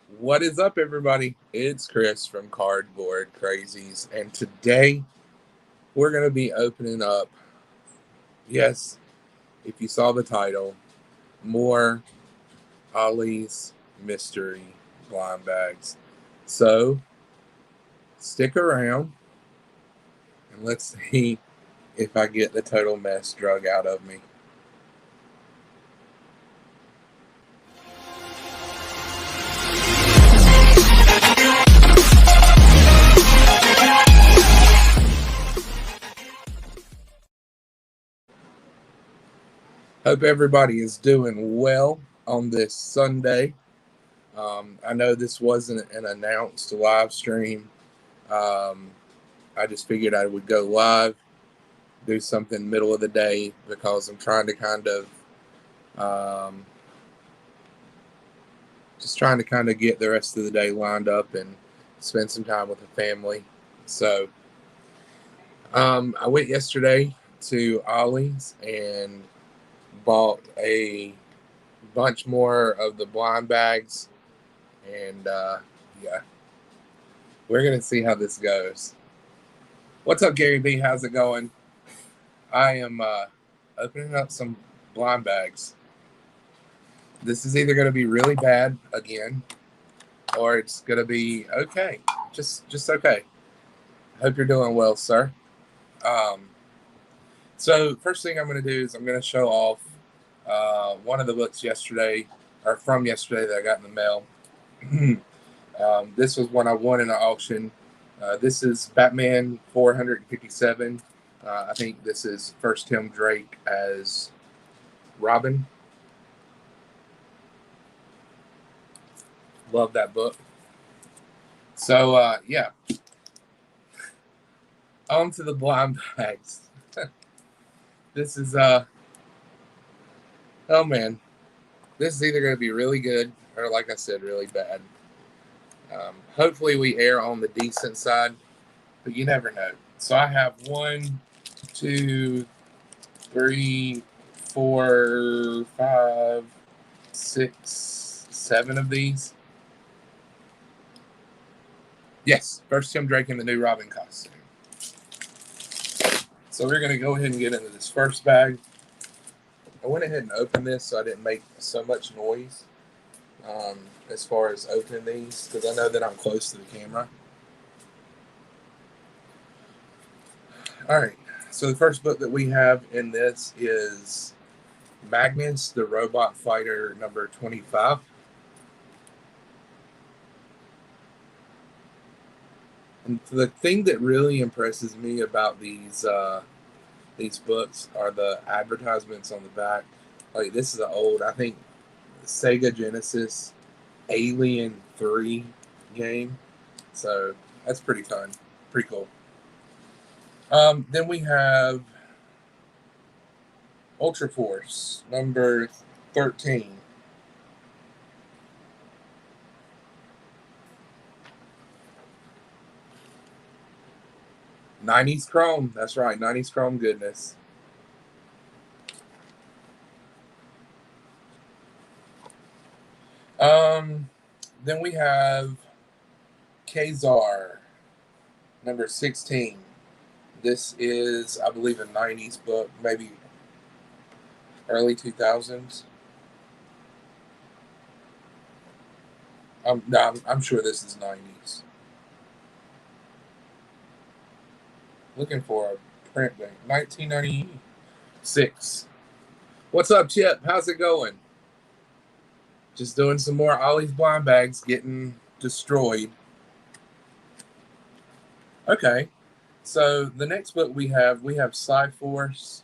What is up, everybody? It's Chris from Cardboard Crazies, and today we're going to be opening up, yes, if you saw the title, more Ollies mystery blind bags. So stick around and let's see if I get the total mess drug out of me. Hope everybody is doing well on this Sunday. I know this wasn't an announced live stream. Um, I just figured I would go live, do something middle of the day because I'm trying to um, get the rest of the day lined up and spend some time with the family. So I went yesterday to Ollie's and bought a bunch more of the blind bags, and yeah, we're gonna see how this goes. What's up, Gary B? How's it going? I am opening up some blind bags. This is either going to be really bad again, or it's going to be okay, just okay. Hope you're doing well, sir. Um, so first thing I'm going to do is I'm going to show off one of the books yesterday, or from yesterday that I got in the mail. This was one I won in an auction. This is Batman 457. I think this is first Tim Drake as Robin. Love that book. So yeah, on to the blind bags. This is oh man, this is either going to be really good or, like I said, really bad. Hopefully we err on the decent side, but you never know. So I have 1, 2, 3, 4, 5, 6, 7 of these. Yes, first Tim Drake in the new Robin costume. So we're going to go ahead and get into this first bag. I went ahead and opened this so I didn't make so much noise as far as opening these, because I know that I'm close to the camera. All right, so the first book that we have in this is Magnus, the Robot Fighter, number 25. And the thing that really impresses me about these books are the advertisements on the back. Like, this is an old, I think, Sega Genesis Alien 3 game. So that's pretty fun. Pretty cool. Then we have Ultra Force, number 13. '90s Chrome. That's right, '90s Chrome goodness. Then we have Kazar, number 16. This is, I believe, a '90s book, maybe early 2000s. No, I'm sure this is '90s. Looking for a print date, 1996. What's up, Chip? How's it going? Just doing some more Ollie's blind bags, getting destroyed. Okay, so the next book we have Sci-Force.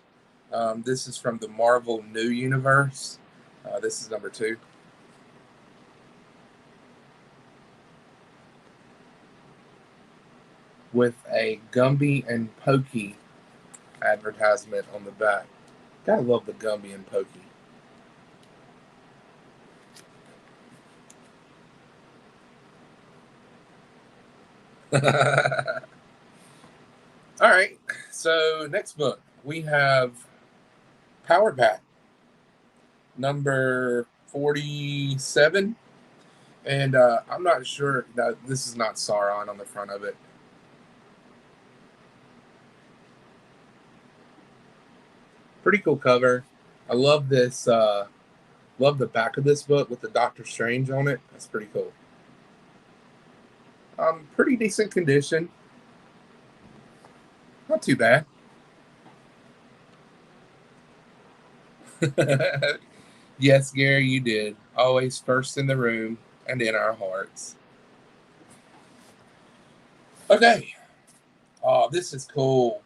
This is from the Marvel New Universe. This is number 2. With a Gumby and Pokey advertisement on the back. Gotta love the Gumby and Pokey. All right, so next book we have Power Pack, number 47. And I'm not sure that this is not Sauron on the front of it. Pretty cool cover. I love this. Love the back of this book with the Doctor Strange on it. That's pretty cool. Pretty decent condition. Not too bad. Yes, Gary, you did. Always first in the room and in our hearts. Okay. Oh, this is cool.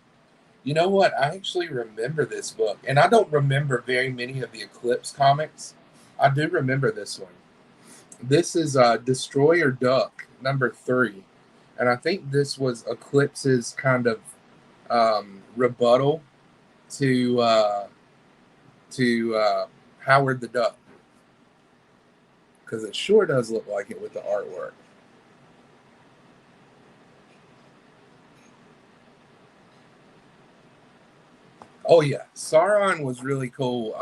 You know what? I actually remember this book, and I don't remember very many of the Eclipse comics. I do remember this one. This is Destroyer Duck #3, and I think this was Eclipse's kind of rebuttal to Howard the Duck, because it sure does look like it with the artwork. Oh yeah, Sauron was really cool.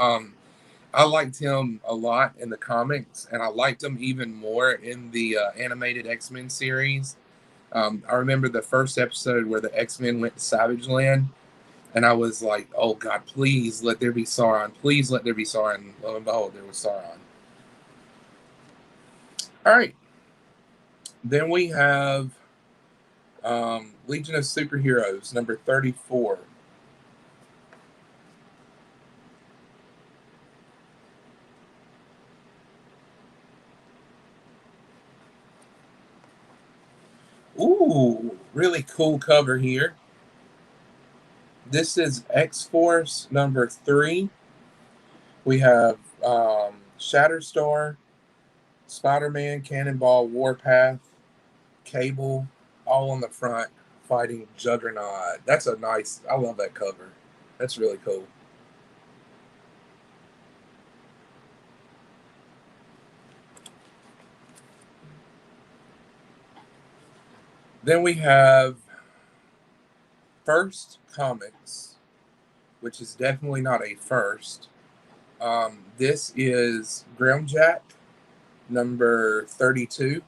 I liked him a lot in the comics, and I liked him even more in the animated X-Men series. I remember the first episode where the X-Men went to Savage Land, and I was like, "Oh God, please let there be Sauron! Please let there be Sauron!" Lo and behold, there was Sauron. All right, then we have Legion of Superheroes #34. Ooh, really cool cover here. This is X-Force #3. We have Shatterstar, Spider-Man, Cannonball, Warpath, Cable, all on the front fighting Juggernaut. That's a nice, I love that cover. That's really cool. Then we have First Comics, which is definitely not a first. This is Grimjack #32.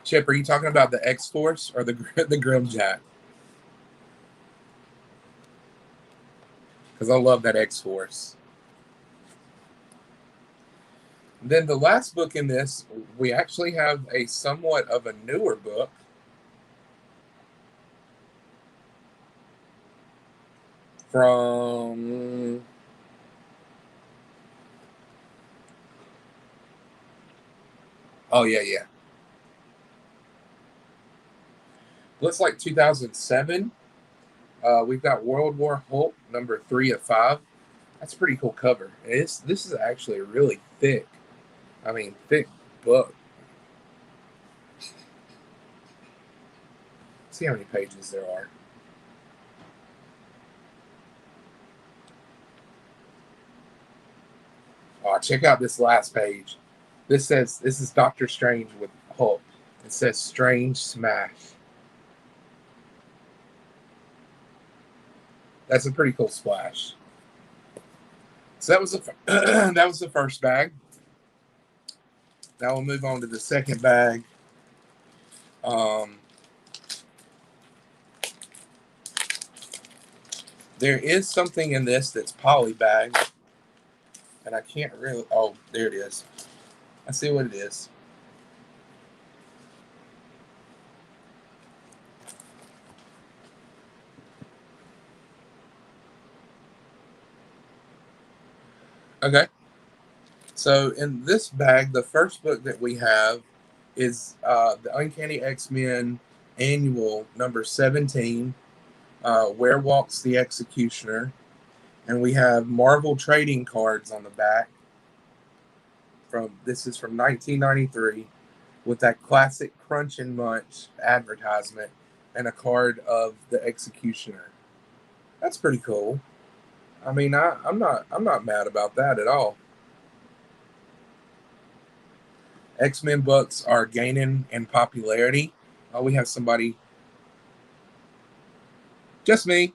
Chip, are you talking about the X-Force or the Grimjack? Because I love that X-Force. Then the last book in this, we actually have a somewhat of a newer book. From oh yeah. Looks like 2007. We've got World War Hulk #3 of 5. That's a pretty cool cover. This is actually a really thick. I mean, thick book. See how many pages there are. Oh, check out this last page. This is Doctor Strange with Hulk. It says Strange Smash. That's a pretty cool splash. So that was that was the first bag. Now we'll move on to the second bag. There is something in this that's poly bag, and I can't really. Oh, there it is. I see what it is. Okay. So in this bag, the first book that we have is the Uncanny X-Men Annual #17, Where Walks the Executioner, and we have Marvel trading cards on the back. This is from 1993, with that classic Crunch and Munch advertisement and a card of the Executioner. That's pretty cool. I mean, I'm not mad about that at all. X-Men books are gaining in popularity. Oh, we have somebody. Just me.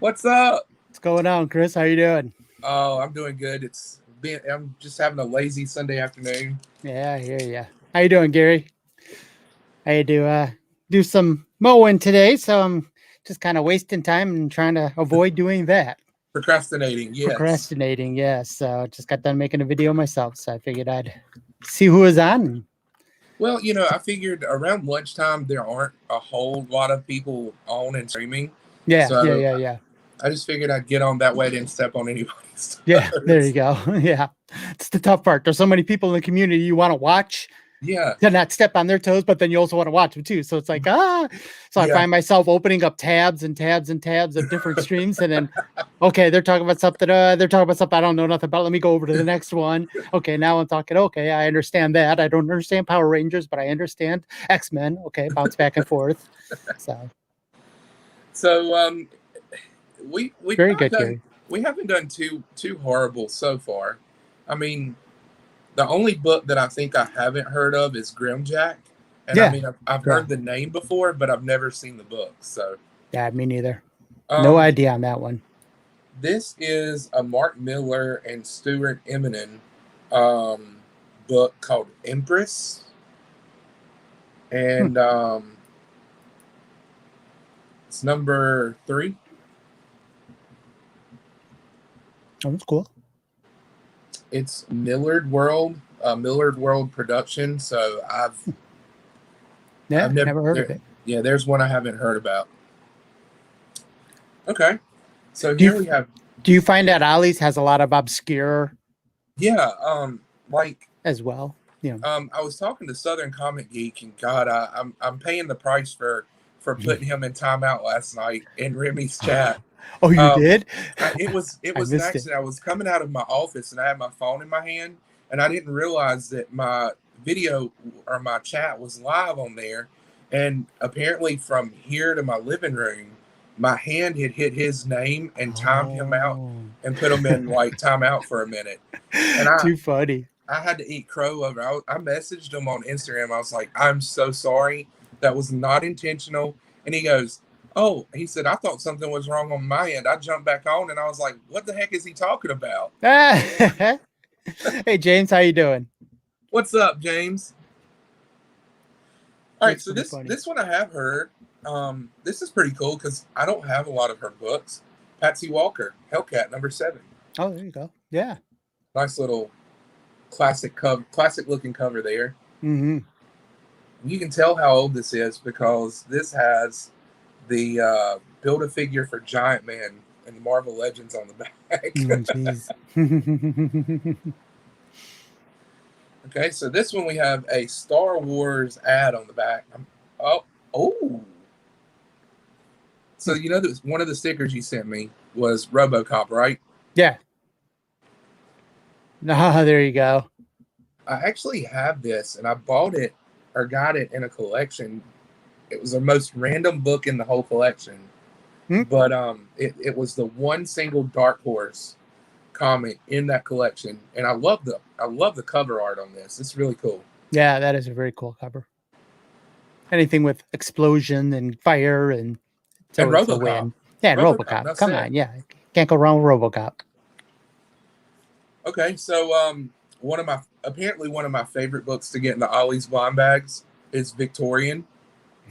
What's up? What's going on, Chris? How you doing? Oh, I'm doing good. I'm just having a lazy Sunday afternoon. Yeah, I hear ya. How you doing, Gary? I had to do some mowing today, so I'm just kind of wasting time and trying to avoid doing that. Procrastinating, yes. Procrastinating, yes. So just got done making a video myself, so I figured I'd see who was on. Well, I figured around lunchtime there aren't a whole lot of people on and streaming. Yeah, yeah, So yeah, yeah. I just figured I'd get on that way, didn't step on anybody's Yeah, there you toes. go. Yeah. It's the tough part. There's so many people in the community you want to watch Yeah, to not step on their toes, but then you also want to watch them too. So it's like, so I yeah. find myself opening up tabs and tabs and tabs of different streams. And then, okay, they're talking about something. They're talking about something I don't know nothing about. Let me go over to the next one. Okay, now I'm talking. Okay, I understand that. I don't understand Power Rangers, but I understand X-Men. Okay, bounce back and forth. So So we've very not good, done Gary. we haven't done too horrible so far. I mean, the only book that I think I haven't heard of is Grimjack. And I Yeah, mean, I've yeah, heard the name before, but I've never seen the book. So, yeah. Me neither. No um, idea on that one. this is a Mark Miller and Stuart Eminem um, book called Empress. Hmm. And it's number 3. Oh, that's cool. It's Millard World production. So Yeah, I've never, never heard of there, it. yeah, there's one I haven't heard about. Okay. So Do you here we have, do you find that Ollie's has a lot of obscure yeah, like, as well? I was talking to Southern Comic Geek, and God, I'm paying the price for putting him in timeout last night in Remy's chat. Oh, you Um, did? it I was an missed it. accident. I was coming out of my office and I had my phone in my hand, and I didn't realize that my video or my chat was live on there. And apparently, from here to my living room, my hand had hit his name and timed him out Oh, and put him in like timeout for a minute. And too funny. I had to eat crow over. I messaged him on Instagram. I was like, I'm so sorry. That was not intentional. And he goes, oh, he said, I thought something was wrong on my end. I jumped back on and I was like, what the heck is he talking about? Hey, James, how you doing? What's up, James? All right, That's so pretty this funny. this one I have heard. This is pretty cool because I don't have a lot of her books. Patsy Walker, Hellcat number 7. Oh, there you go. Yeah. Nice little classic looking cover there. Mm-hmm. You can tell how old this is because this has the build a figure for Giant Man and Marvel Legends on the back. Jeez. Okay, so this one we have a Star Wars ad on the back. Oh. So that one of the stickers you sent me was RoboCop, right? Yeah. Ah, there you go. I actually have this, and I bought it or got it in a collection. It was the most random book in the whole collection, but it was the one single Dark Horse comic in that collection, and I love the cover art on this. It's really cool. Yeah, that is a very cool cover. Anything with explosion and fire and And it's a RoboCop. win. Yeah, and RoboCop. RoboCop. Come on, yeah, can't go wrong with RoboCop. Okay, so one of my favorite books to get in the Ollie's blind bags is Victorian.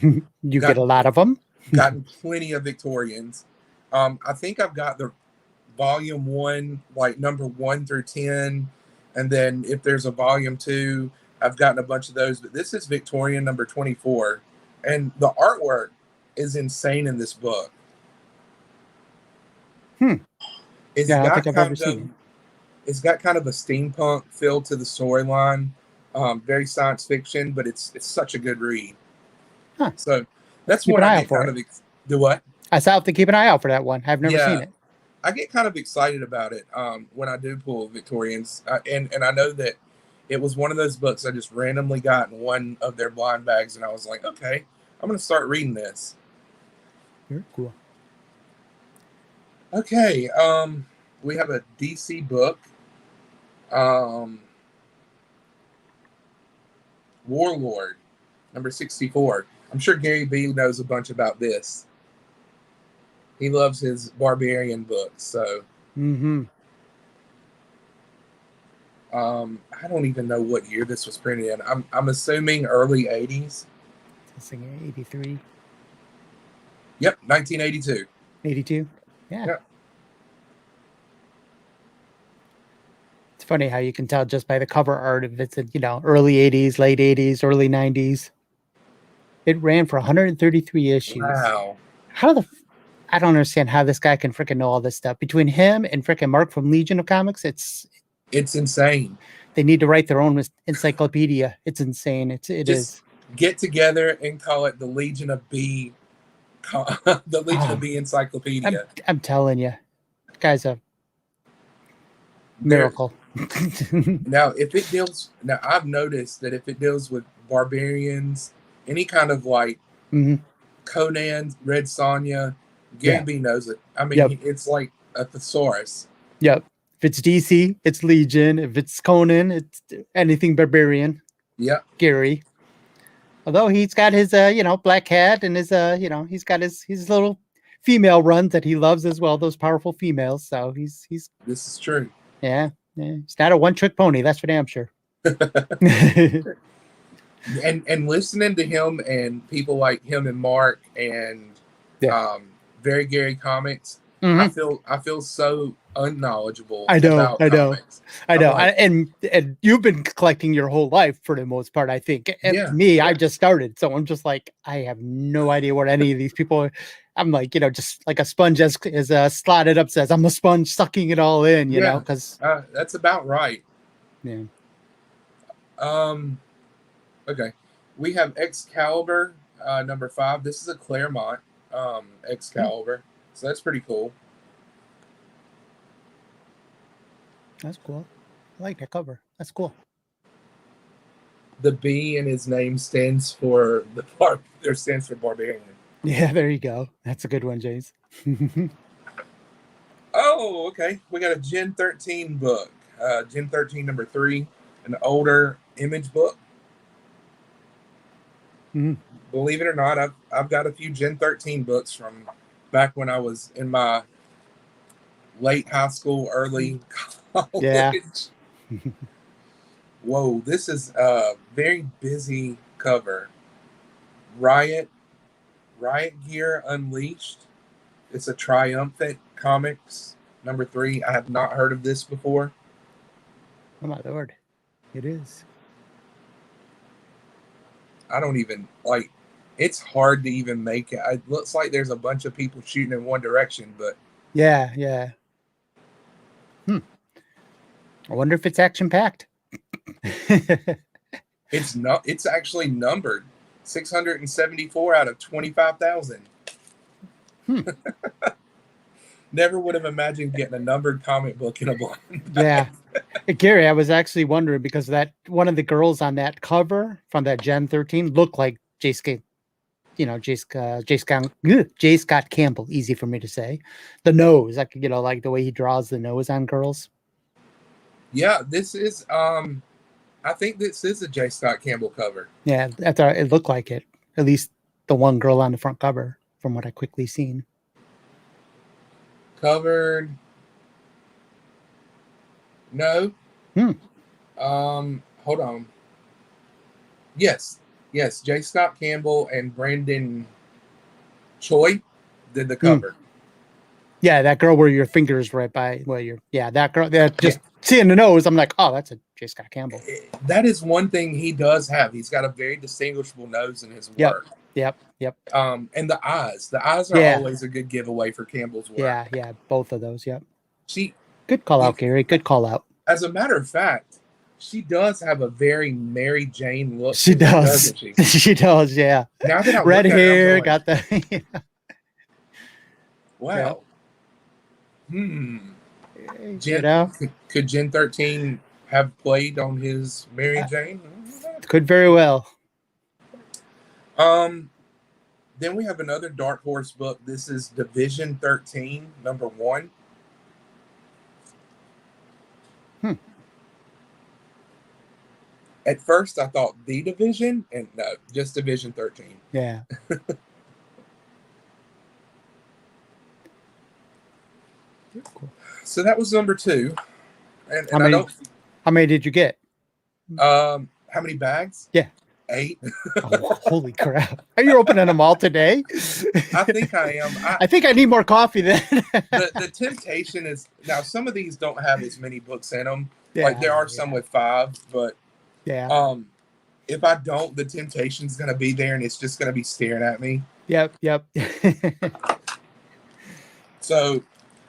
You get a lot of them. Gotten plenty of Victorians. I think I've got the volume 1, like number 1 through 10, and then if there's a volume 2, I've gotten a bunch of those. But this is Victorian number 24, and the artwork is insane in this book. It's Yeah, I don't got think I've kind ever of seen it. it's got kind of a steampunk feel to the storyline. Very science fiction, but it's such a good read. Huh. So that's Keep one an eye I out get for kind it. of do what? I still have to keep an eye out for that one. I've never seen it. I get kind of excited about it when I do pull Victorians, and I know that it was one of those books I just randomly got in one of their blind bags, and I was like, okay, I'm going to start reading this. Very cool. Okay, we have a DC book, Warlord, number 64. I'm sure Gary B knows a bunch about this. He loves his barbarian books, so Mm-hmm. I don't even know what year this was printed in. I'm assuming early 80s. Testing 83. Yep, 1982. 82. Yeah. Yep. It's funny how you can tell just by the cover art if it's in, early 80s, late 80s, early 90s. It ran for 133 issues. Wow. I don't understand how this guy can freaking know all this stuff. Between him and freaking Mark from Legion of Comics, it's insane. They need to write their own encyclopedia. It's insane. It Just is. Get together and call it the Legion of B, the Legion of B Encyclopedia. I'm telling you, the guy's a miracle. Now, I've noticed that if it deals with barbarians, any kind of like Conan, Red Sonja, Gary B knows it. I mean, it's like a thesaurus. Yep. If it's DC, it's Legion. If it's Conan, it's anything barbarian. Yep. Gary. Although he's got his, Black Cat and his, he's got his little female runs that he loves as well. Those powerful females. So he's. This is true. Yeah. He's not a one-trick pony. That's for damn sure. and listening to him and people like him and Mark and Very Gary Comics, I feel so unknowledgeable. I know. Like, and you've been collecting your whole life for the most part, I think. I just started, so I'm just like, I have no idea what any of these people are. I'm like, just like a sponge as slotted up says, I'm a sponge sucking it all in, you know, because that's about right. Yeah. Okay, we have Excalibur number 5. This is a Claremont Excalibur, so that's pretty cool. That's cool. I like that cover. That's cool. The B in his name stands for barbarian. Yeah, there you go. That's a good one, James. Oh, okay. We got a Gen 13 book. Gen 13 number 3, an older Image book. Believe it or not, I've got a few Gen 13 books from back when I was in my late high school, early college. Yeah. Whoa, this is a very busy cover. Riot Gear Unleashed. It's a Triumphant Comics number 3. I have not heard of this before. Oh my lord. It is. I don't even like. It's hard to even make it. It looks like there's a bunch of people shooting in one direction, but yeah. I wonder if it's action packed. It's not. It's actually numbered 674 out of 25,000. Never would have imagined getting a numbered comic book in a blind bag. Yeah. Gary, I was actually wondering because that one of the girls on that cover from that Gen 13 looked like J. Scott Campbell. Easy for me to say. The nose, like like the way he draws the nose on girls. Yeah, this is. I think this is a J. Scott Campbell cover. Yeah, it looked like it. At least the one girl on the front cover, from what I quickly seen. Covered. No. Hold on. Yes. J. Scott Campbell and Brandon Choi did the cover. Yeah, that girl where your fingers right by that girl that just seeing the nose, I'm like, oh, that's a J. Scott Campbell. That is one thing he does have. He's got a very distinguishable nose in his work. Yep. And the eyes. The eyes are always a good giveaway for Campbell's work. Yeah, both of those, yep. Good call out, Gary. Good call out. As a matter of fact, she does have a very Mary Jane look. She does. She? She does, yeah. Now that I red hair, it, got the Wow. Yeah. Could Gen 13 have played on his Mary Jane? Could very well. Then we have another Dark Horse book. This is Division 13, number 1. At first, I thought the Division, and no, just Division 13. Yeah. Cool. So that was number 2. And How many, how many did you get? How many bags? Yeah. 8. Oh, holy crap. Are you opening them all today? I think I am. I think I need more coffee then. the temptation is, now some of these don't have as many books in them. Yeah, like there are some with 5, but yeah. If I don't, the temptation's going to be there and it's just going to be staring at me. Yep. So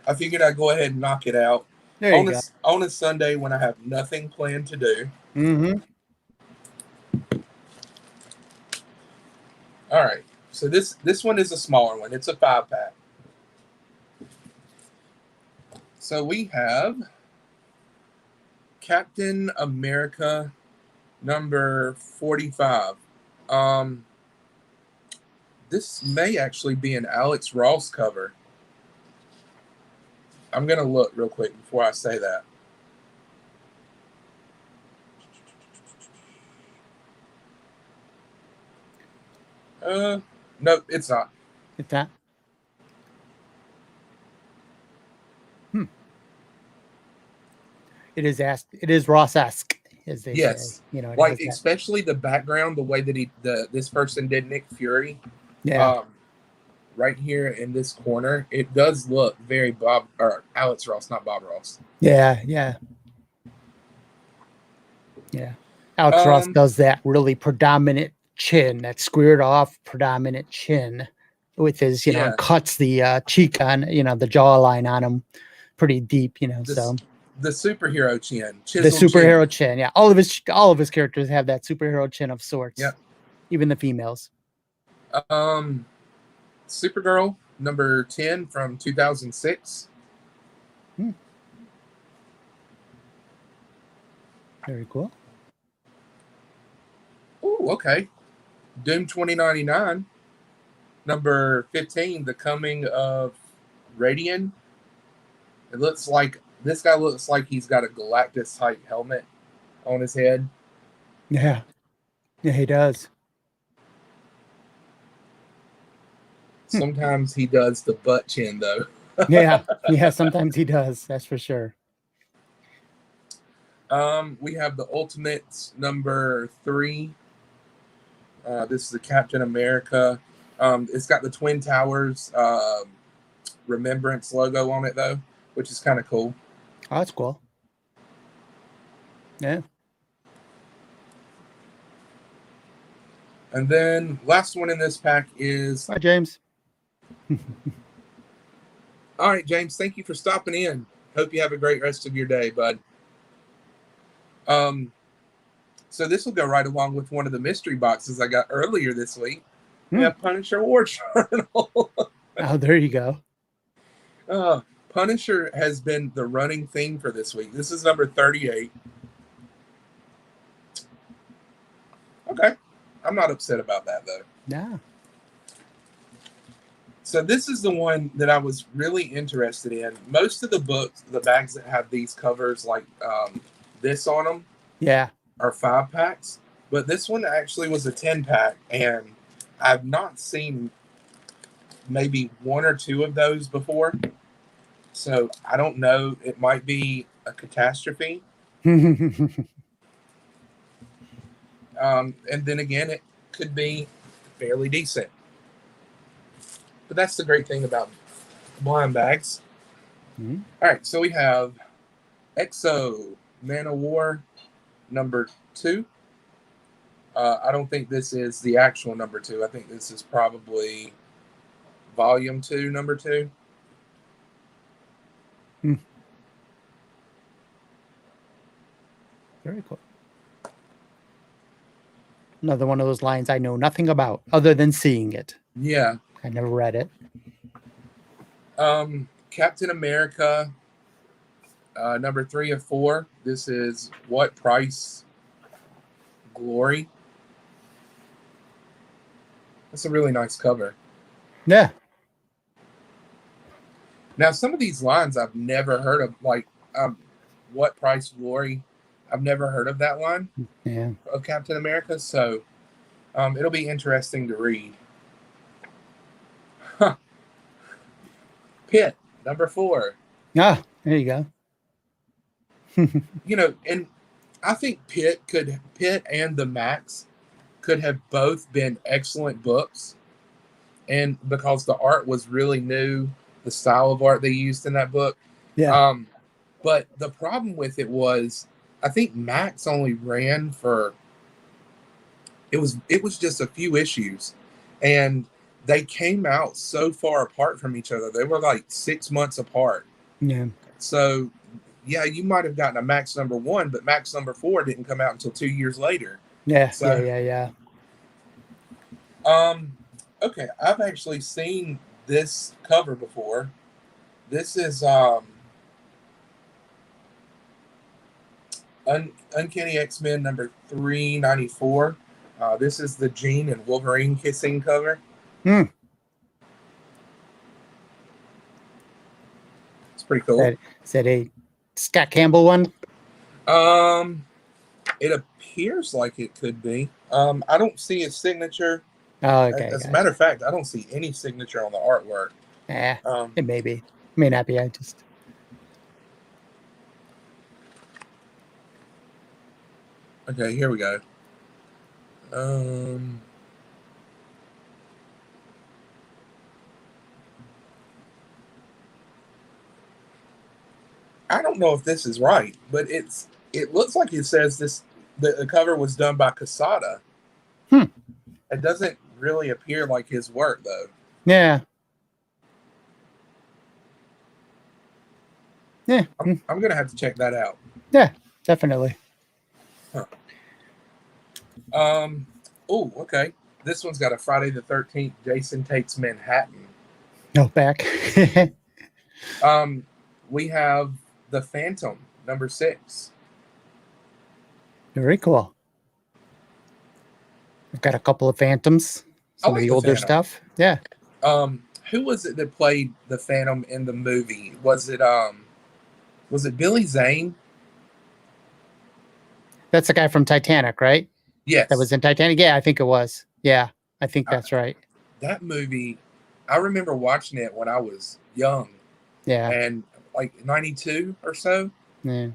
I figured I'd go ahead and knock it out on a Sunday when I have nothing planned to do. Mm-hmm. All right. So this one is a smaller one. It's a 5-pack. So we have Captain America number 45. This may actually be an Alex Ross cover. I'm going to look real quick before I say that. No, it's not. It's not? It is Ross-esque, as they say. You know, like especially the background, the way that this person did Nick Fury. Yeah. Right here in this corner, it does look very Alex Ross, not Bob Ross. Yeah. Alex Ross does that really predominant chin, that squared off predominant chin with his, cuts the cheek on, the jawline on him pretty deep, so. The superhero chin. The superhero chin, yeah. All of his characters have that superhero chin of sorts. Yeah. Even the females. Supergirl number 10 from 2006. Very cool. Oh, okay. Doom 2099 number 15, The Coming of Radian. It looks like this guy looks like he's got a Galactus type helmet on his head. Yeah, he does. Sometimes he does the butt chin, though. yeah, sometimes he does. That's for sure. We have the Ultimates number 3. This is the Captain America. It's got the Twin Towers Remembrance logo on it, though, which is kind of cool. Oh, that's cool. Yeah. And then last one in this pack is... Hi, James. All right, James, thank you for stopping in. Hope you have a great rest of your day, bud. So this will go right along with one of the mystery boxes I got earlier this week. We have Punisher War Journal. Oh, there you go. Punisher has been the running theme for this week. This is number 38. Okay. I'm not upset about that, though. Yeah. So this is the one that I was really interested in. Most of the books, the bags that have these covers like this on them, are 5-packs. But this one actually was a 10-pack, and I've not seen maybe 1 or 2 of those before. So I don't know. It might be a catastrophe. And then again, it could be fairly decent. But that's the great thing about blind bags. All right, so we have Exo Man of War number 2. I don't think this is the actual number 2. I think this is probably volume 2, number 2. Very cool. Another one of those lines I know nothing about other than seeing it. Yeah. I never read it. Captain America, number 3 of 4. This is What Price Glory. That's a really nice cover. Yeah. Now, some of these lines I've never heard of, like What Price Glory. I've never heard of that line Yeah. of Captain America, so it'll be interesting to read. Huh. Pitt, number 4. Ah, there you go. You know, and I think Pitt and the Max could have both been excellent books, and because the art was really new, the style of art they used in that book. Yeah. But the problem with it was, I think Max only ran for it was just a few issues, and they came out so far apart from each other. They were like 6 months apart. Yeah. So, yeah, you might have gotten a Max number 1, but Max number 4 didn't come out until 2 years later. Yeah. So, Yeah. Okay, I've actually seen this cover before. This is Uncanny X-Men number 394. This is the Jean and Wolverine kissing cover. Hmm. It's pretty cool. Is that a Scott Campbell one? It appears like it could be. I don't see his signature. Oh, okay. As a matter of fact, I don't see any signature on the artwork. It may be. May not be. I just. Okay, here we go. I don't know if this is right, but it looks like it says the cover was done by Casada. It doesn't really appear like his work, though. Yeah. Yeah. I'm gonna have to check that out. Yeah, definitely. Huh. Oh, okay. This one's got a Friday the 13th. Jason Takes Manhattan. No, back. We have the Phantom number 6. Very cool. I've got a couple of Phantoms. Some of the older stuff. Yeah. Who was it that played the Phantom in the movie? Was it Billy Zane? That's the guy from Titanic, right? Yes. That was in Titanic? Yeah, I think it was. Yeah, I think that's right. That movie, I remember watching it when I was young. Yeah. And like 92 or so. Yeah.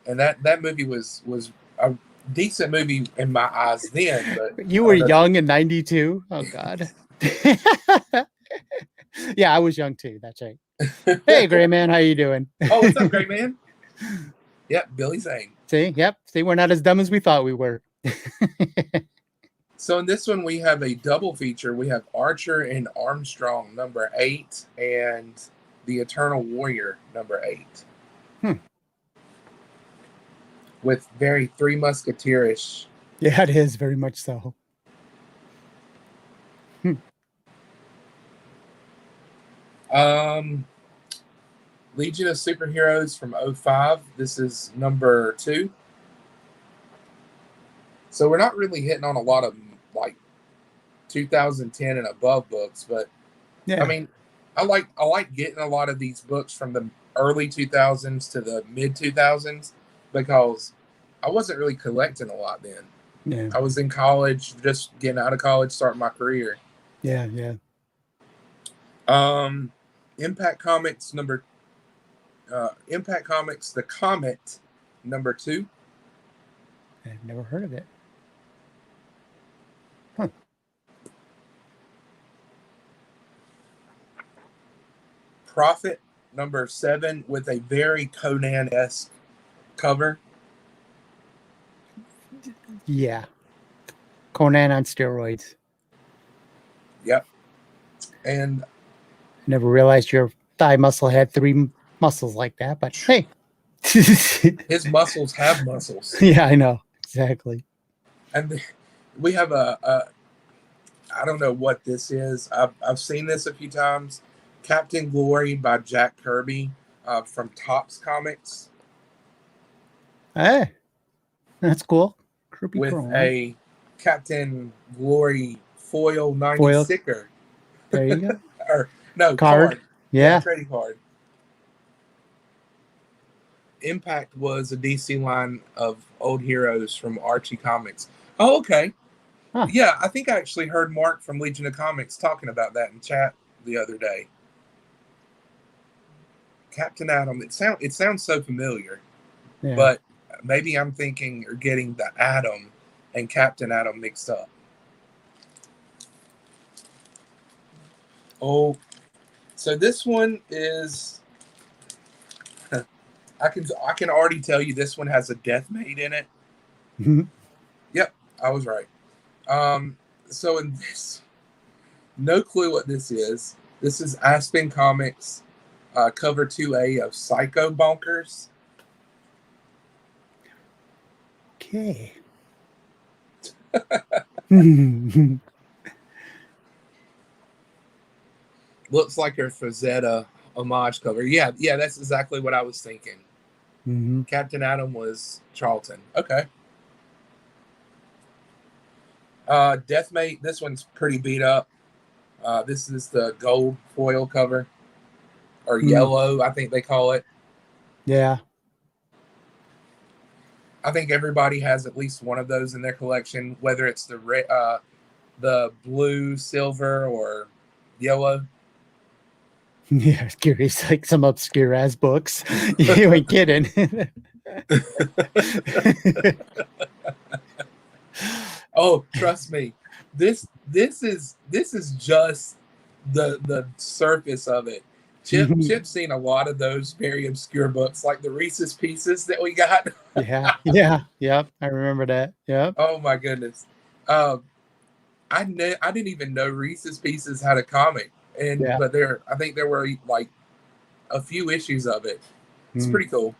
And that movie was a decent movie in my eyes then. But you were young in 92? Oh, God. Yeah, I was young too. That's right. Hey, Gray Man, how you doing? Oh, what's up, Gray Man? Yep, Billy Zane. See, we're not as dumb as we thought we were. So in this one, we have a double feature. We have Archer and Armstrong number 8 and the Eternal Warrior number 8. With very Three Musketeerish. Yeah, it is very much so. Legion of Superheroes from 05. This is number 2. So we're not really hitting on a lot of like 2010 and above books, but yeah. I mean, I like getting a lot of these books from the early 2000s to the mid 2000s because I wasn't really collecting a lot then. Yeah. I was in college, just getting out of college, starting my career. Yeah. Impact Comics, The Comet, number 2. I've never heard of it. Prophet, number 7, with a very Conan-esque cover. Yeah. Conan on steroids. Yep. And never realized your thigh muscle had 3 muscles like that, but hey. His muscles have muscles. Yeah, I know. Exactly. And we have I don't know what this is. I've seen this a few times. Captain Glory by Jack Kirby from Topps Comics. Hey, that's cool. Kirby with Chrome. A Captain Glory foil 90 sticker. There you go. Or no, card. Yeah. Trading card. Impact was a DC line of old heroes from Archie Comics. Oh, okay. Huh. Yeah, I think I actually heard Mark from Legion of Comics talking about that in chat the other day. Captain Atom. It sounds so familiar, Yeah. but maybe I'm thinking or getting the Atom and Captain Atom mixed up. Oh, so this one is. I can already tell you this one has a death maid in it. Mhm. Yep, I was right. So in this, no clue what this is. This is Aspen Comics, cover 2A of Psycho Bonkers. Okay. Looks like a Frazetta homage cover. Yeah, that's exactly what I was thinking. Mm-hmm. Captain Atom was Charlton. Okay. Deathmate, this one's pretty beat up. This is the gold foil cover, or yellow, I think they call it. Yeah. I think everybody has at least one of those in their collection, whether it's the blue, silver, or yellow. Yeah, curious, like some obscure ass books. You ain't kidding. Oh, trust me, this is just the surface of it. Chip's seen a lot of those very obscure books, like the Reese's Pieces that we got. Yeah. I remember that. Yep. Oh my goodness. I didn't even know Reese's Pieces had a comic, but I think there were like a few issues of it. It's pretty cool.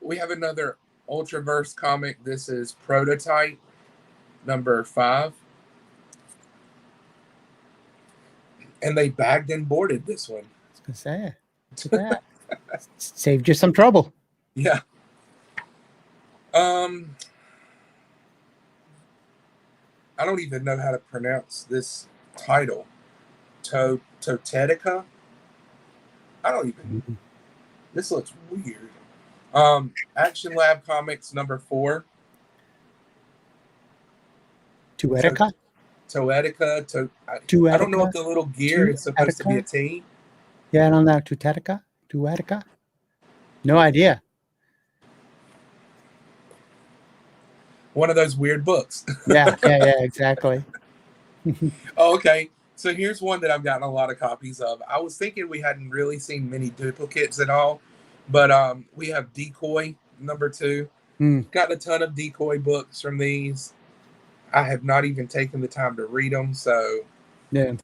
We have another Ultraverse comic. This is Prototype number 5. And they bagged and boarded this one. I was gonna say, look at that. Saved you some trouble. Yeah. I don't even know how to pronounce this title. Totetica? I don't even. This looks weird. Action Lab Comics number 4. Toetica? Toetica. I don't know if the little gear is supposed to be a T. Yeah, I don't know. Toetica? No idea. One of those weird books. Yeah, exactly. Oh, okay. So here's one that I've gotten a lot of copies of. I was thinking we hadn't really seen many duplicates at all, but we have Decoy number 2. Got a ton of Decoy books from these. I have not even taken the time to read them. So yeah.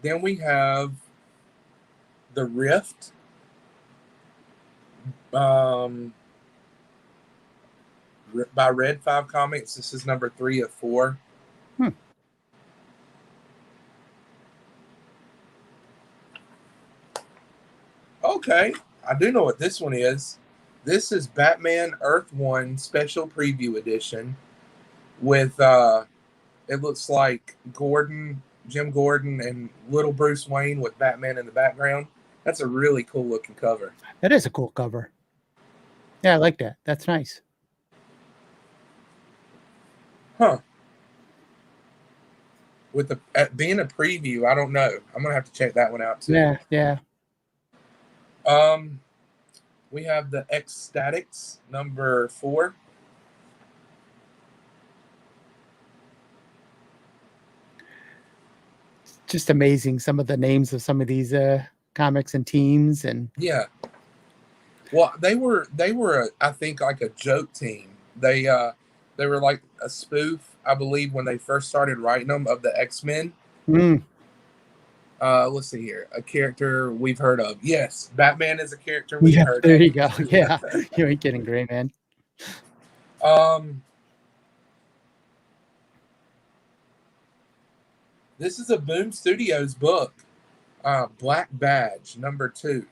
Then we have the Rift. By Red 5 Comics. This is number 3 of 4. Okay, I do know what this one is. This is Batman Earth 1 Special Preview Edition with it looks like Jim Gordon, and little Bruce Wayne with Batman in the background. That's a really cool looking cover. That is a cool cover. Yeah, I like that. That's nice. Huh. With being a preview, I don't know. I'm gonna have to check that one out too. Yeah. We have the Ecstatics number 4. Just amazing, some of the names of some of these comics and teams, and yeah. Well, they were I think like a joke team. They were like a spoof, I believe, when they first started writing them, of the X-Men. Let's see here. A character we've heard of. Yes, Batman is a character we've heard there of. you go. Yeah, you ain't kidding, Gray Man. This is a Boom Studios book. Black Badge number 2.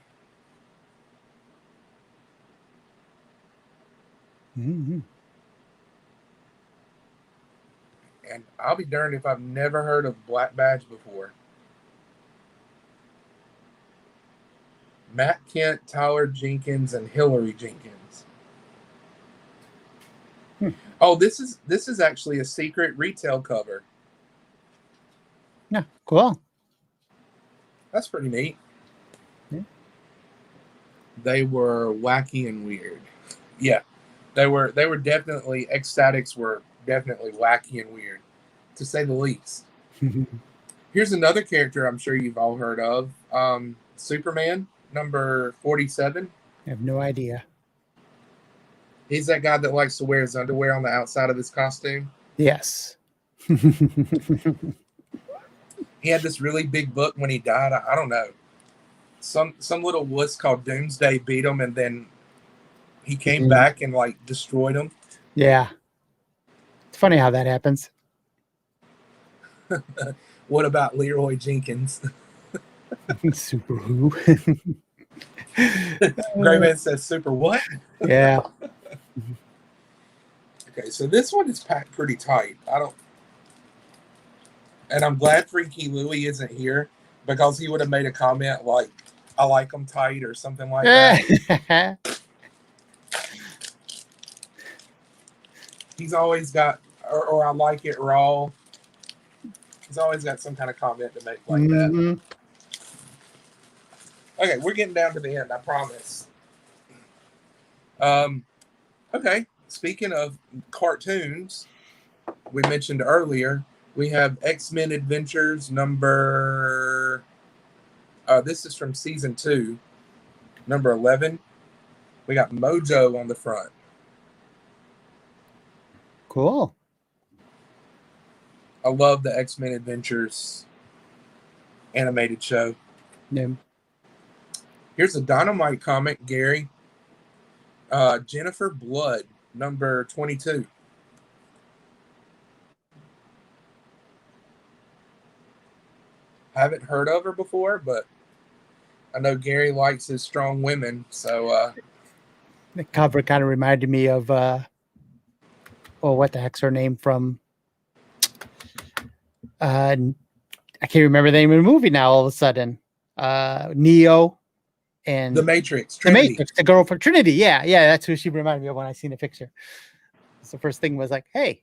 Mm-hmm. And I'll be darned if I've never heard of Black Badge before. Matt Kent, Tyler Jenkins, and Hillary Jenkins. Oh, this is actually a secret retail cover. Yeah, cool. That's pretty neat. Yeah. They were wacky and weird. Yeah, they were definitely, ecstatics were definitely wacky and weird, to say the least. Here's another character I'm sure you've all heard of. Superman, number 47. I have no idea. He's that guy that likes to wear his underwear on the outside of his costume. Yes. He had this really big book when he died. I don't know. Some little wuss called Doomsday beat him, and then he came back and like destroyed him. Yeah. It's funny how that happens. What about Leroy Jenkins? Super who? Gray Man says super what? Yeah. Okay, so this one is packed pretty tight. And I'm glad Freaky Louie isn't here, because he would have made a comment like, I like them tight or something like that. He's always got, or I like it raw. He's always got some kind of comment to make like that. Okay, we're getting down to the end, I promise. Okay, speaking of cartoons, we mentioned earlier, we have X-Men Adventures number, this is from season 2, number 11. We got Mojo on the front. Cool. I love the X-Men Adventures animated show. Yeah. Here's a Dynamite comic, Gary. Jennifer Blood, number 22. Haven't heard of her before, but I know Gary likes his strong women, so the cover kind of reminded me of what the heck's her name from I can't remember the name of the movie now all of a sudden. Neo and The Matrix, Trinity. The Matrix, the girl from Trinity. Yeah, that's who she reminded me of when I seen the picture. So the first thing was like, hey,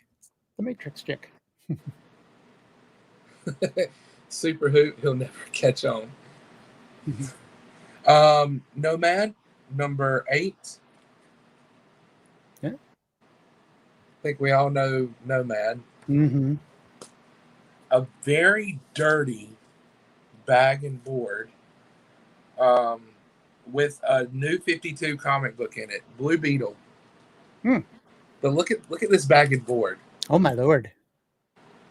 the Matrix chick. Super hoot, he'll never catch on. Nomad, number 8. Yeah. I think we all know Nomad. Mm-hmm. A very dirty bag and board with a new 52 comic book in it, Blue Beetle. But look at this bag and board. Oh my lord.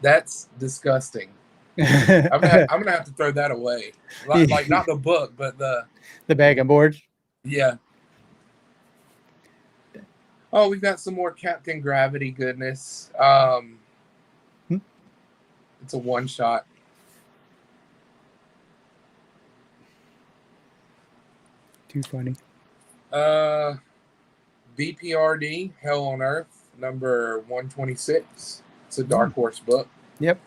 That's disgusting. I'm gonna have to throw that away. Like not the book, but the bag and board. Yeah. Oh, we've got some more Captain Gravity goodness. It's a one shot. Too funny. BPRD, Hell on Earth, number 126. It's a Dark Horse book. Yep.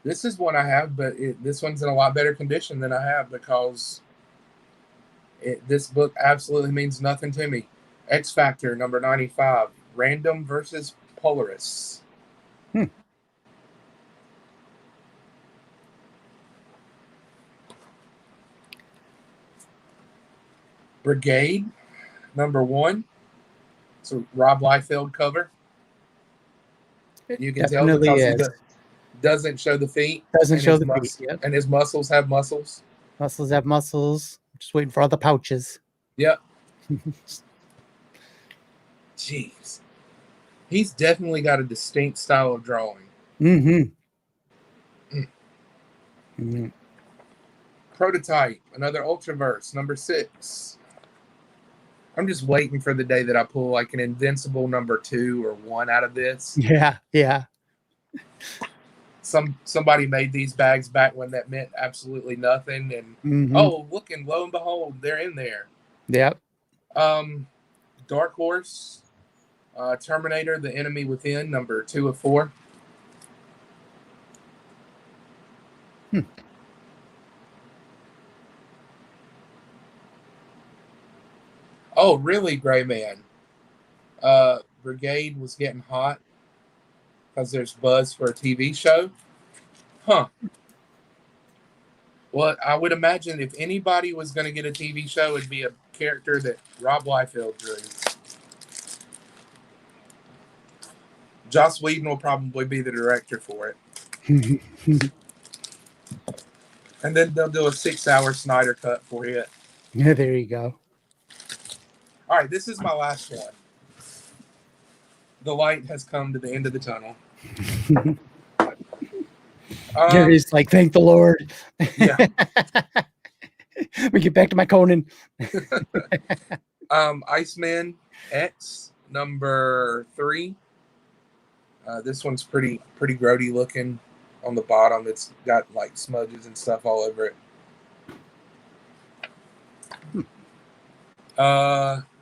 This is one I have, but this one's in a lot better condition than I have, because this book absolutely means nothing to me. X Factor, number 95. Random versus Polaris. Brigade, number 1. It's a Rob Liefeld cover. You can tell because he doesn't show the feet. Doesn't show the feet. Yep. And his muscles have muscles. Muscles have muscles. Just waiting for all the pouches. Yep. Jeez. He's definitely got a distinct style of drawing. Prototype, another Ultraverse, number 6. I'm just waiting for the day that I pull like an Invincible number 2 or 1 out of this. Yeah. Somebody made these bags back when that meant absolutely nothing, and oh, look, and lo and behold, they're in there. Yep. Dark Horse, Terminator: The Enemy Within, number 2 of 4. Hmm. Oh, really, Gray Man? Brigade was getting hot because there's buzz for a TV show? Huh. Well, I would imagine if anybody was going to get a TV show, it'd be a character that Rob Liefeld drew. Joss Whedon will probably be the director for it. And then they'll do a 6-hour Snyder cut for it. Yeah, there you go. All right, this is my last one. The light has come to the end of the tunnel. Gary's like, thank the Lord. Yeah. We get back to my Conan. Iceman X number 3. This one's pretty grody looking on the bottom. It's got like smudges and stuff all over it.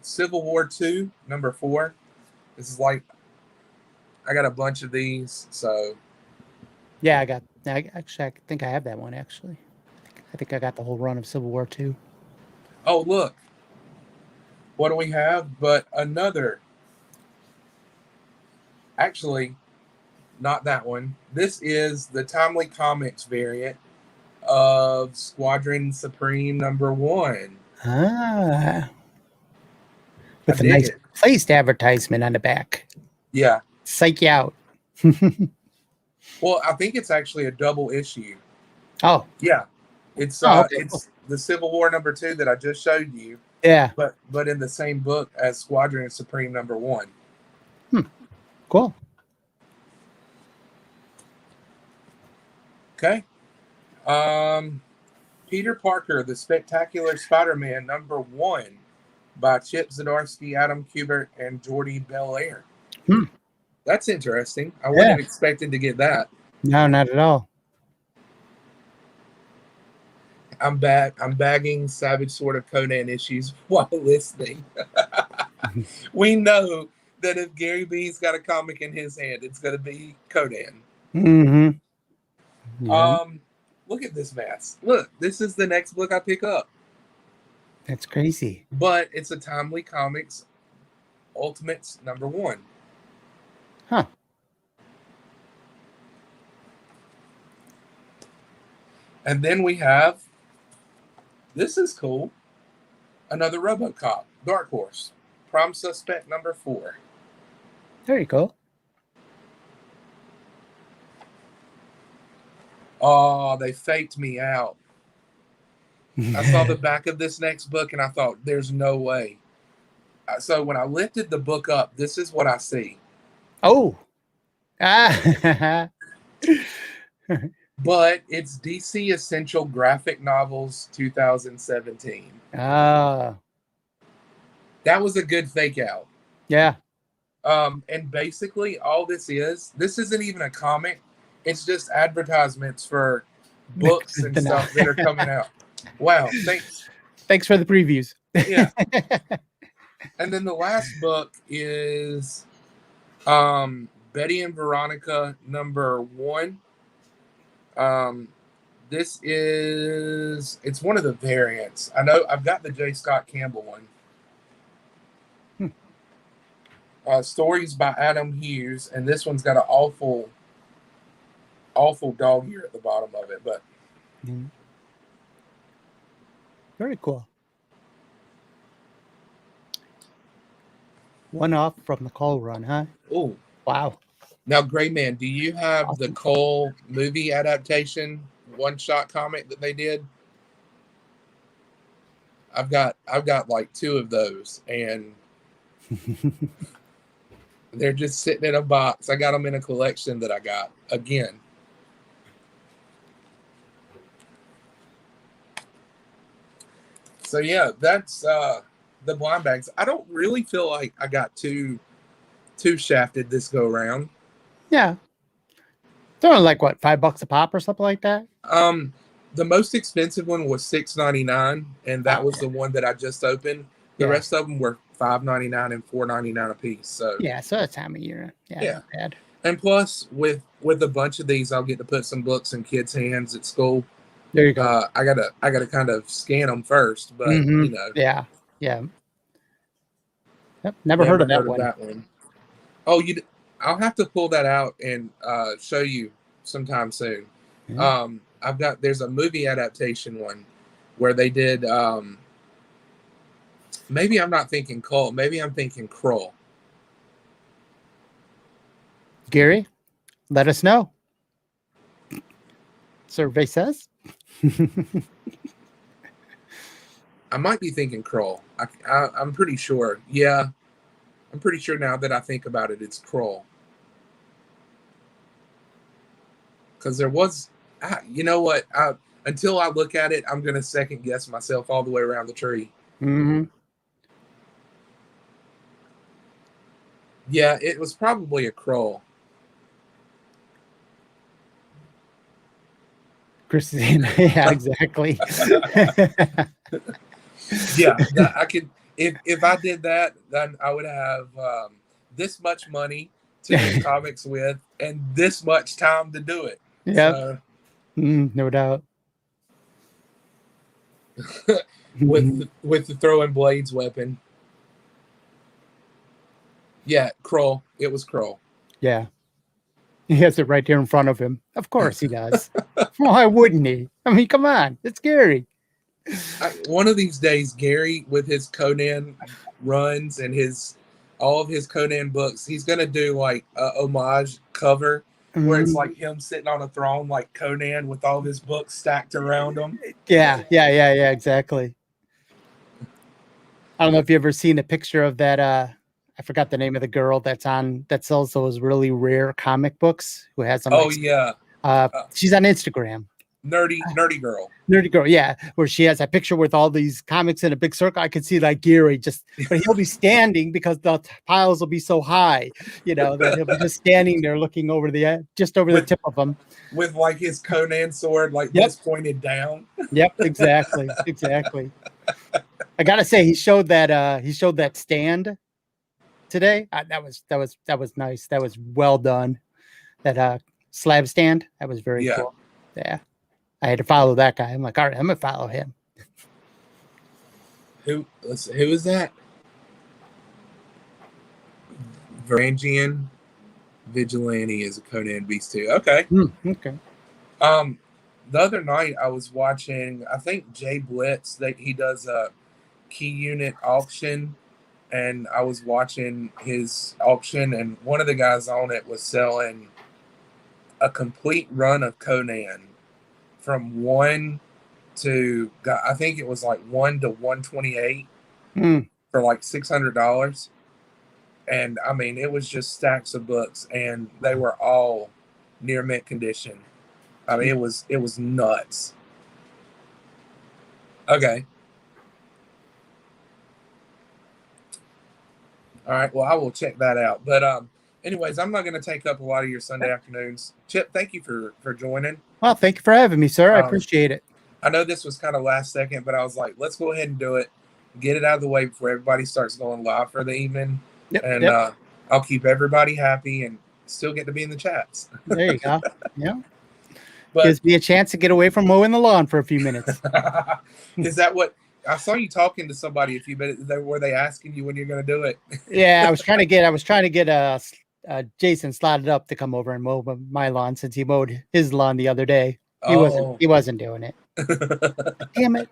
Civil War 2 number 4. This is like, I got a bunch of these, so yeah, I think I have that one actually. I think I got the whole run of Civil War 2. Oh, look. What do we have but another? Actually, not that one. This is the Timely Comics variant of Squadron Supreme number 1. Ah. With a nice placed advertisement on the back. Yeah. Psych you out. Well, I think it's actually a double issue. Oh. Yeah. It's okay. It's the Civil War number 2 that I just showed you. Yeah. But in the same book as Squadron Supreme number 1. Cool. Okay. Peter Parker, The Spectacular Spider-Man number 1 by Chip Zdarsky, Adam Kubert, and Jordi Belair. That's interesting. I wouldn't have expected to get that. No, not at all. I'm bagging Savage Sword of Conan issues while listening. We know that if Gary B's got a comic in his hand, it's going to be Conan. Mm-hmm. Yeah. Look at this mess. Look, this is the next book I pick up. That's crazy. But it's a Timely Comics Ultimates number 1. Huh. And then we have, this is cool, another RoboCop, Dark Horse, Prime Suspect number 4. There you go. Oh, they faked me out. I saw the back of this next book and I thought, there's no way. So when I lifted the book up, this is what I see. Oh. But it's DC Essential Graphic Novels 2017. That was a good fake out. Yeah. And basically all this isn't even a comic. It's just advertisements for books and stuff that are coming out. Wow. Thanks for the previews. Yeah. And then the last book is Betty and Veronica number 1. It's one of the variants. I know I've got the J. Scott Campbell one. Stories by Adam Hughes, and this one's got an awful dog ear at the bottom of it, but very cool. One off from the Cole run, huh? Oh, wow. Now, Gray Man, do you have the Cole movie adaptation one-shot comic that they did? I've got like 2 of those, and they're just sitting in a box. I got them in a collection that I got again. So yeah, that's the blind bags. I don't really feel like I got too shafted this go around. Yeah. They're only like what, $5 a pop or something like that? The most expensive one was $6.99, and that was the one that I just opened. The rest of them were $5.99 and $4.99 a piece. So yeah, so that time of year. Yeah. Not bad. And plus, with a bunch of these, I'll get to put some books in kids' hands at school. There you go. I gotta kind of scan them first, but Yeah. Yeah. Yep. Never heard of that one. Oh, I'll have to pull that out and show you sometime soon. Yeah. There's a movie adaptation one where they did. Maybe I'm not thinking Cult. Maybe I'm thinking Kroll. Gary, let us know. Survey says. I might be thinking Kroll. I'm pretty sure. Yeah, I'm pretty sure now that I think about it, it's Kroll. Because there was, you know what? Until I look at it, I'm going to second guess myself all the way around the tree. Mm-hmm. Yeah, it was probably a Kroll. Christine, yeah, exactly. Yeah, I could. If I did that, then I would have this much money to do comics with, and this much time to do it. Yeah, so, no doubt. with the throwing blades weapon. Yeah, Kroll. It was Kroll. Yeah. He has it right there in front of him. Of course he does. Why wouldn't he? I mean, come on. It's Gary. One of these days, Gary, with his Conan runs and all of his Conan books, he's going to do like a homage cover where it's like him sitting on a throne like Conan with all of his books stacked around him. Yeah, exactly. I don't know if you've ever seen a picture of that. I forgot the name of the girl that sells those really rare comic books. Who has them? Yeah. She's on Instagram. Nerdy girl. Nerdy girl, yeah. Where she has a picture with all these comics in a big circle. I could see like Gary but he'll be standing because the piles will be so high, that he'll be just standing there looking over the tip of them. With like his Conan sword, this pointed down. Yep, exactly. I gotta say, he showed that stand today. That was nice. That was well done. That slab stand. That was very cool. Yeah. I had to follow that guy. I'm like, all right, I'm gonna follow him. Who is that? Varangian Vigilante is a Conan Beast too. Okay. Okay. The other night I was watching, I think Jay Blitz, that he does a key unit auction, and I was watching his auction, and one of the guys on it was selling a complete run of Conan from 1 to, I think it was like 1 to 128 for like $600. And I mean, it was just stacks of books, and they were all near mint condition. I mean, it was nuts. Okay. All right. Well, I will check that out. But anyways, I'm not going to take up a lot of your Sunday afternoons. Chip, thank you for joining. Well, thank you for having me, sir. I appreciate it. I know this was kind of last second, but I was like, let's go ahead and do it. Get it out of the way before everybody starts going live for the evening. Yep, I'll keep everybody happy and still get to be in the chats. There you go. Yeah. Gives me a chance to get away from mowing the lawn for a few minutes. Is that what I saw you talking to somebody a few minutes? Were they asking you when you're going to do it? Yeah, I was trying to get Jason slotted up to come over and mow my lawn since he mowed his lawn the other day. He wasn't doing it. Damn it.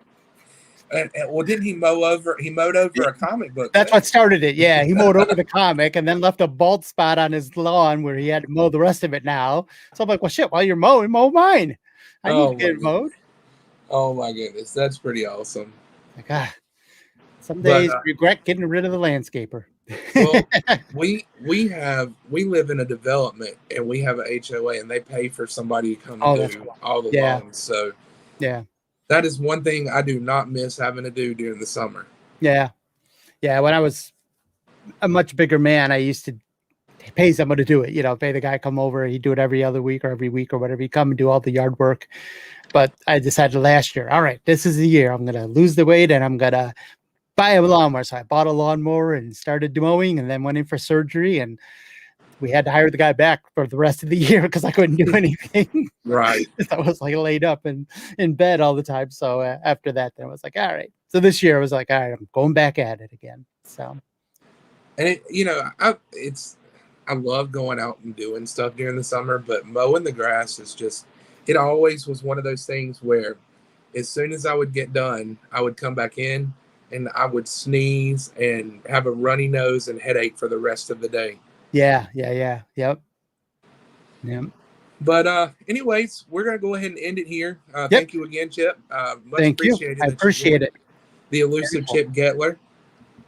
And well, didn't he he mowed over a comic book? That's what started it. Yeah, he mowed over the comic and then left a bald spot on his lawn where he had to mow the rest of it now. So I'm like, well, shit, while you're mowing, mow mine. I need to get it mowed. Oh my goodness, that's pretty awesome. Like, some days regret getting rid of the landscaper. Well, we live in a development, and we have an HOA, and they pay for somebody to come do all the lawns. So yeah. That is one thing I do not miss having to do during the summer. Yeah. Yeah. When I was a much bigger man, I used to pay someone to do it, pay the guy come over. He'd do it every other week or every week or whatever. He'd come and do all the yard work. But I decided last year, all right, this is the year I'm going to lose the weight and I'm going to buy a lawnmower. So I bought a lawnmower and started mowing and then went in for surgery. And we had to hire the guy back for the rest of the year because I couldn't do anything. Right. I was like laid up in bed all the time. So after that, then I was like, all right. So this year I was like, all right, I'm going back at it again. So, And I love going out and doing stuff during the summer, but mowing the grass is just, it always was one of those things where as soon as I would get done, I would come back in and I would sneeze and have a runny nose and headache for the rest of the day. yeah. Yep. But anyways, we're going to go ahead and end it here. Yep. Thank you again, Chip. Much Thank you. appreciated. I appreciate it. The elusive Chip Gettler.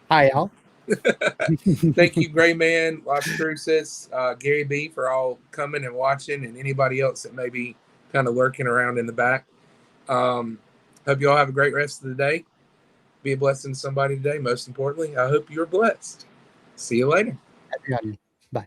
Hi, Al. Thank you, Gray Man, Las Cruces, Gary B, for all coming and watching, and anybody else that may be kind of lurking around in the back. Hope you all have a great rest of the day. Be a blessing to somebody today. Most importantly, I hope you're blessed. See you later. Bye.